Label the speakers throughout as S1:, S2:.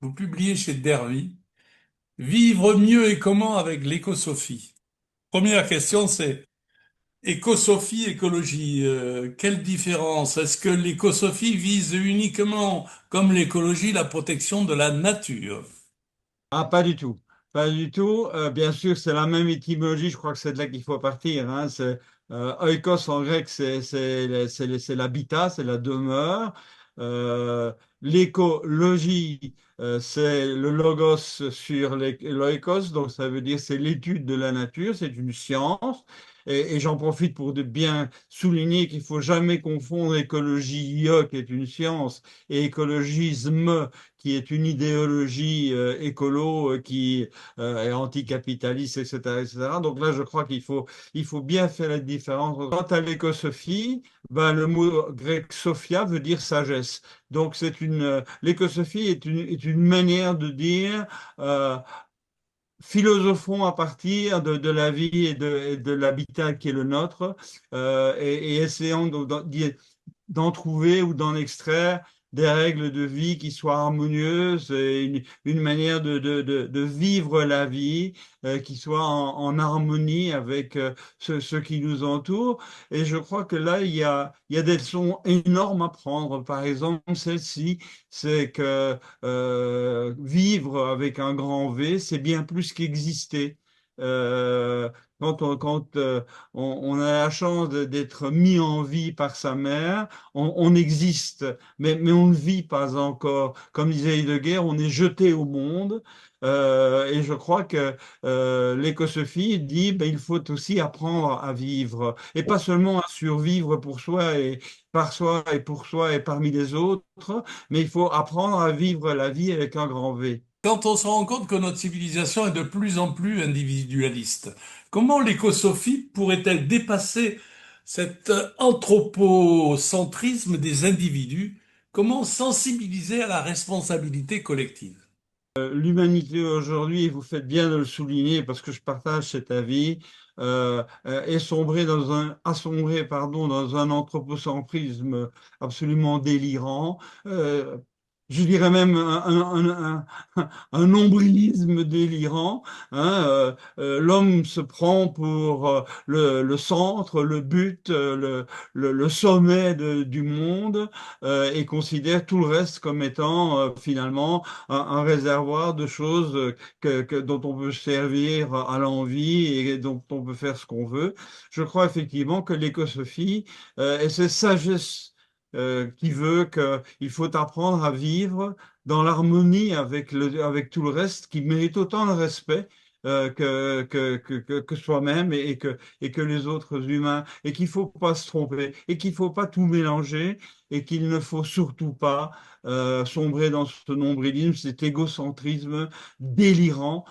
S1: Vous publiez chez Derby, Vivre mieux et comment avec l'écosophie. Première question, c'est écosophie, écologie. Quelle différence? Est-ce que l'écosophie vise uniquement, comme l'écologie, la protection de la nature?
S2: Ah, pas du tout. Pas du tout. Bien sûr, c'est la même étymologie. Je crois que c'est de là qu'il faut partir. Hein. C'est, oikos en grec, c'est l'habitat, c'est la demeure. L'écologie, c'est le logos sur l'oikos. Donc, ça veut dire c'est l'étude de la nature. C'est une science. Et j'en profite pour de bien souligner qu'il faut jamais confondre écologie, qui est une science, et écologisme, qui est une idéologie écolo qui est anticapitaliste, etc., etc. Donc là, je crois il faut bien faire la différence. Quant à l'écosophie, ben, le mot grec sophia veut dire sagesse. Donc l'écosophie est une manière de dire euh, philosophons à partir de la vie et de l'habitat qui est le nôtre et essayons d'en trouver ou d'en extraire des règles de vie qui soient harmonieuses et une manière de vivre la vie qui soit en harmonie avec ce qui nous entoure. Et je crois que là, il y a des leçons énormes à prendre. Par exemple, celle-ci, c'est que vivre avec un grand V, c'est bien plus qu'exister. Euh, on a la chance d'être mis en vie par sa mère, on existe, mais on ne vit pas encore. Comme disait Heidegger, on est jeté au monde. Et je crois que l'écosophie dit ben, il faut aussi apprendre à vivre, et pas seulement à survivre pour soi et par soi et pour soi et parmi les autres, mais il faut apprendre à vivre la vie avec un grand V.
S1: Quand on se rend compte que notre civilisation est de plus en plus individualiste, comment l'écosophie pourrait-elle dépasser cet anthropocentrisme des individus? Comment sensibiliser à la responsabilité collective?
S2: L'humanité aujourd'hui, et vous faites bien de le souligner parce que je partage cet avis, est sombrée a sombré, pardon, dans un anthropocentrisme absolument délirant. Euh, je dirais même un nombrilisme délirant. Hein. L'homme se prend pour le centre, le but, le sommet du monde et considère tout le reste comme étant finalement un réservoir de choses dont on peut se servir à l'envi et dont on peut faire ce qu'on veut. Je crois effectivement que l'écosophie et cette sagesse qui veut qu'il faut apprendre à vivre dans l'harmonie avec avec tout le reste qui mérite autant de respect que soi-même et que les autres humains, et qu'il faut pas se tromper, et qu'il faut pas tout mélanger, et qu'il ne faut surtout pas sombrer dans ce nombrilisme, cet égocentrisme délirant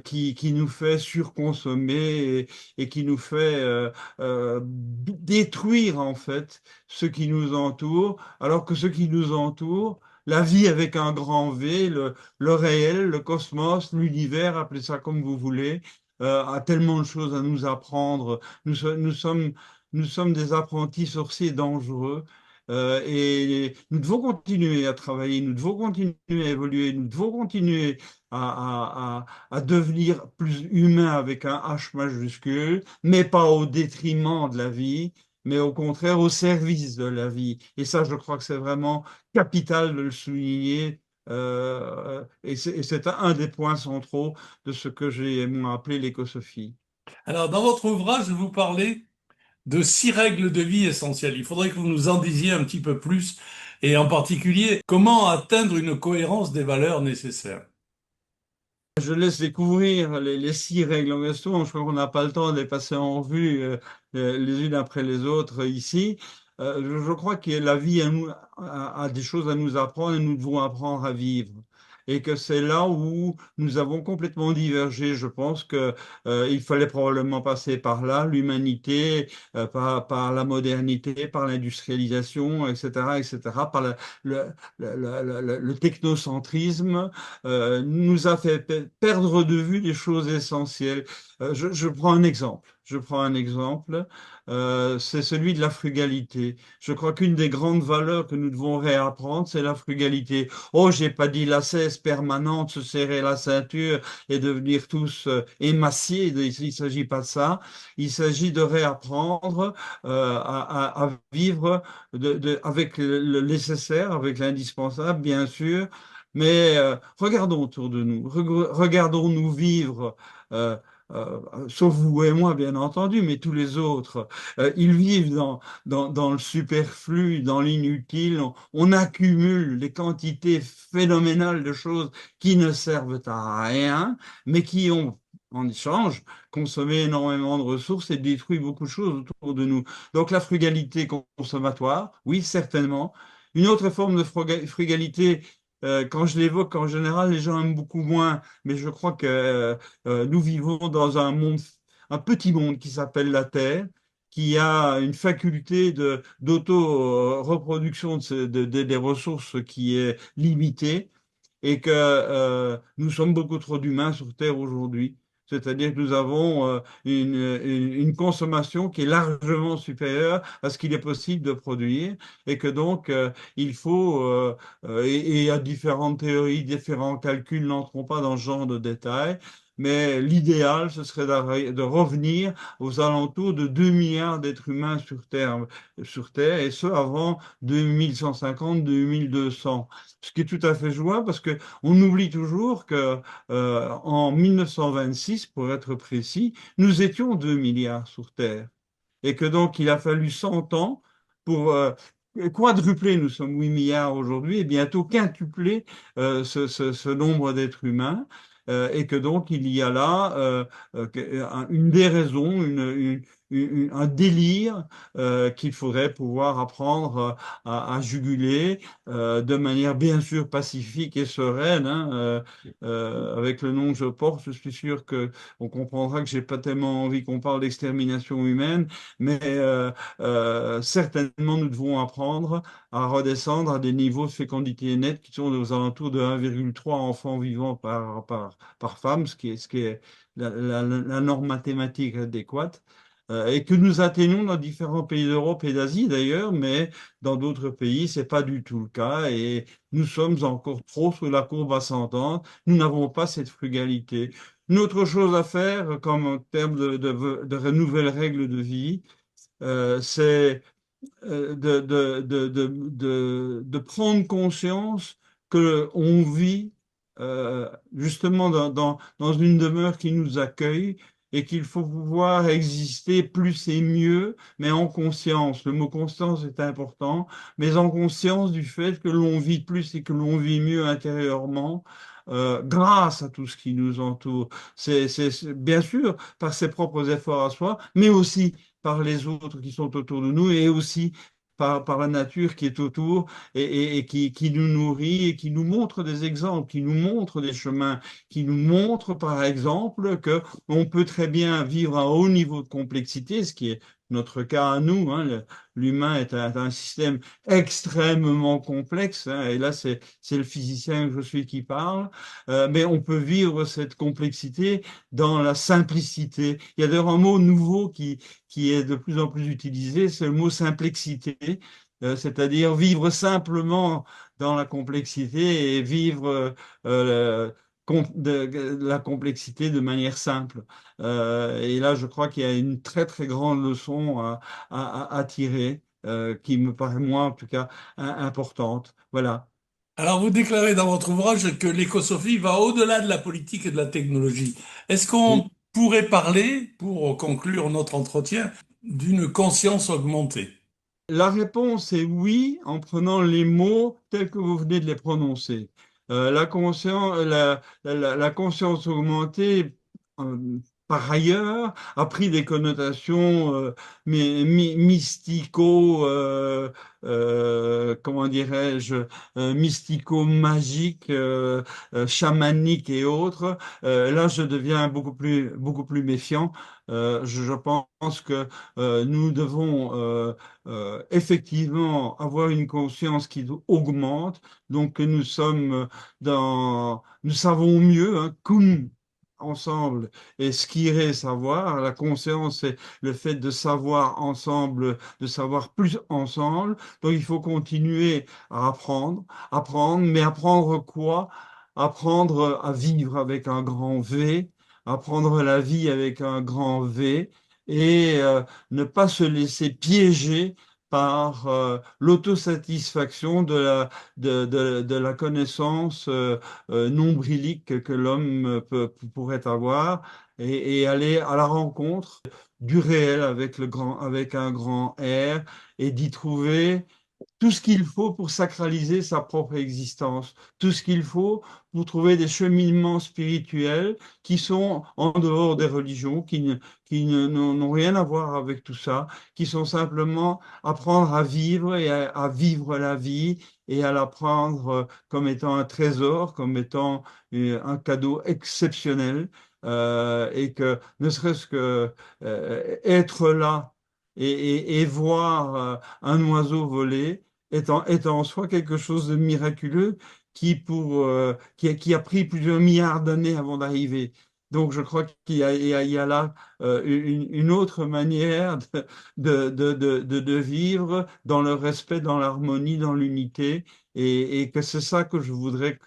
S2: qui nous fait surconsommer et qui nous fait détruire en fait ce qui nous entoure, alors que ce qui nous entoure, la vie avec un grand V, le réel, le cosmos, l'univers, appelez ça comme vous voulez, a tellement de choses à nous apprendre. Nous sommes des apprentis sorciers dangereux. Et nous devons continuer à travailler, nous devons continuer à évoluer, nous devons continuer à devenir plus humain avec un H majuscule, mais pas au détriment de la vie, mais au contraire au service de la vie. Et ça, je crois que c'est vraiment capital de le souligner. Et c'est un des points centraux de ce que j'ai moi appelé l'écosophie.
S1: Alors, dans votre ouvrage, vous parlez de 6 règles de vie essentielles. Il faudrait que vous nous en disiez un petit peu plus, et en particulier, comment atteindre une cohérence des valeurs nécessaires.
S2: Je laisse découvrir les 6 règles en question. Je crois qu'on n'a pas le temps de les passer en revue les unes après les autres ici. Je crois que la vie a des choses à nous apprendre et nous devons apprendre à vivre. Et que c'est là où nous avons complètement divergé. Je pense que il fallait probablement passer par là, l'humanité, par la modernité, par l'industrialisation, etc., etc., par le technocentrisme nous a fait perdre de vue des choses essentielles. Je prends un exemple. Je prends un exemple, c'est celui de la frugalité. Je crois qu'une des grandes valeurs que nous devons réapprendre, c'est la frugalité. Oh, j'ai pas dit l'ascèse, vitesse permanente, se serrer la ceinture et devenir tous émaciés. Il ne s'agit pas de ça. Il s'agit de réapprendre à vivre avec le nécessaire, avec l'indispensable, bien sûr. Mais regardons autour de nous, regardons-nous vivre. euh, Sauf vous et moi, bien entendu, mais tous les autres, ils vivent dans le superflu, dans l'inutile. On accumule des quantités phénoménales de choses qui ne servent à rien, mais qui ont, en échange, consommé énormément de ressources et détruit beaucoup de choses autour de nous. Donc la frugalité consommatoire, oui, certainement. Une autre forme de frugalité, quand je l'évoque, en général, les gens aiment beaucoup moins, mais je crois que nous vivons dans un monde, un petit monde qui s'appelle la Terre, qui a une faculté d'auto-reproduction des ressources qui est limitée et que nous sommes beaucoup trop d'humains sur Terre aujourd'hui. C'est-à-dire que nous avons une consommation qui est largement supérieure à ce qu'il est possible de produire et que donc il faut, et il y a différentes théories, différents calculs, n'entrons pas dans ce genre de détails, mais l'idéal, ce serait de revenir aux alentours de 2 milliards d'êtres humains sur Terre, et ce avant 2150-2200. Ce qui est tout à fait jouable parce que on oublie toujours que en 1926, pour être précis, nous étions 2 milliards sur Terre et que donc il a fallu 100 ans pour quadrupler, nous sommes 8 milliards aujourd'hui, et bientôt quintupler ce nombre d'êtres humains. Et que donc il y a là une déraison, un délire qu'il faudrait pouvoir apprendre à juguler de manière bien sûr pacifique et sereine. Hein, avec le nom que je porte, je suis sûr que on comprendra que j'ai pas tellement envie qu'on parle d'extermination humaine, mais certainement nous devons apprendre à redescendre à des niveaux de fécondité nette qui sont aux alentours de 1,3 enfants vivants par femme, ce qui est la norme mathématique adéquate. Et que nous atteignons dans différents pays d'Europe et d'Asie d'ailleurs, mais dans d'autres pays, c'est pas du tout le cas et nous sommes encore trop sur la courbe ascendante. Nous n'avons pas cette frugalité. Une autre chose à faire, comme en termes de nouvelles règles de vie, c'est de prendre conscience que on vit justement dans une demeure qui nous accueille et qu'il faut pouvoir exister plus et mieux, mais en conscience. Le mot conscience est important, mais en conscience du fait que l'on vit plus et que l'on vit mieux intérieurement. Grâce à tout ce qui nous entoure. Bien sûr par ses propres efforts à soi, mais aussi par les autres qui sont autour de nous et aussi par la nature qui est autour et qui nous nourrit et qui nous montre des exemples, qui nous montre des chemins, qui nous montre par exemple que on peut très bien vivre à un haut niveau de complexité, ce qui est notre cas à nous. Hein. L'humain est un système extrêmement complexe, hein, et là c'est le physicien que je suis qui parle, mais on peut vivre cette complexité dans la simplicité. Il y a d'ailleurs un mot nouveau qui est de plus en plus utilisé, c'est le mot simplexité, c'est-à-dire vivre simplement dans la complexité et vivre la complexité de manière simple. Et là, je crois qu'il y a une très très grande leçon à tirer, qui me paraît moi en tout cas importante. Voilà.
S1: Alors, vous déclarez dans votre ouvrage que l'écosophie va au-delà de la politique et de la technologie. Est-ce qu'on
S2: Oui.
S1: pourrait parler, pour conclure notre entretien, d'une conscience augmentée?
S2: La réponse est oui, en prenant les mots tels que vous venez de les prononcer. La conscience augmentée, euh, par ailleurs, a pris des connotations mystico, comment dirais-je, mystico-magiques, chamaniques et autres. Là, je deviens beaucoup plus méfiant. Je pense que nous devons effectivement avoir une conscience qui augmente, donc que nous sommes nous savons mieux, hein, cum ensemble et ce qui irait savoir. La conscience, c'est le fait de savoir ensemble, de savoir plus ensemble. Donc il faut continuer à apprendre, mais apprendre quoi? apprendre à vivre avec un grand V, apprendre la vie avec un grand V, et ne pas se laisser piéger par l'autosatisfaction de la connaissance nombrilique que l'homme pourrait avoir, et aller à la rencontre du réel avec avec un grand R, et d'y trouver tout ce qu'il faut pour sacraliser sa propre existence, tout ce qu'il faut pour trouver des cheminements spirituels qui sont en dehors des religions, n'ont rien à voir avec tout ça, qui sont simplement apprendre à vivre, et à vivre la vie, et à la prendre comme étant un trésor, comme étant un cadeau exceptionnel, et que ne serait-ce que être là et voir un oiseau voler est en soi quelque chose de miraculeux qui a pris plusieurs milliards d'années avant d'arriver. Donc je crois il y a là une autre manière de vivre dans le respect, dans l'harmonie, dans l'unité, et que c'est ça que je voudrais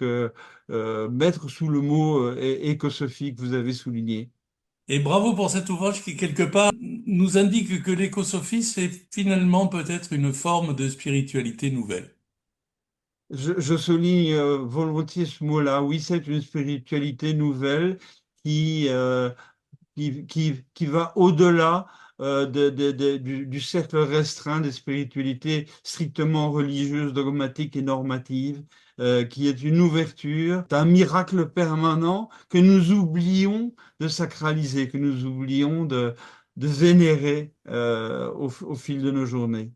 S2: mettre sous le mot écosophie que vous avez souligné.
S1: Et bravo pour cet ouvrage qui, quelque part, nous indique que l'écosophie, c'est finalement peut-être une forme de spiritualité nouvelle.
S2: Je souligne volontiers ce mot-là. Oui, c'est une spiritualité nouvelle qui, euh, qui va au-delà du cercle restreint des spiritualités strictement religieuses, dogmatiques et normatives, qui est une ouverture, un miracle permanent que nous oublions de sacraliser, que nous oublions de vénérer au fil de nos journées.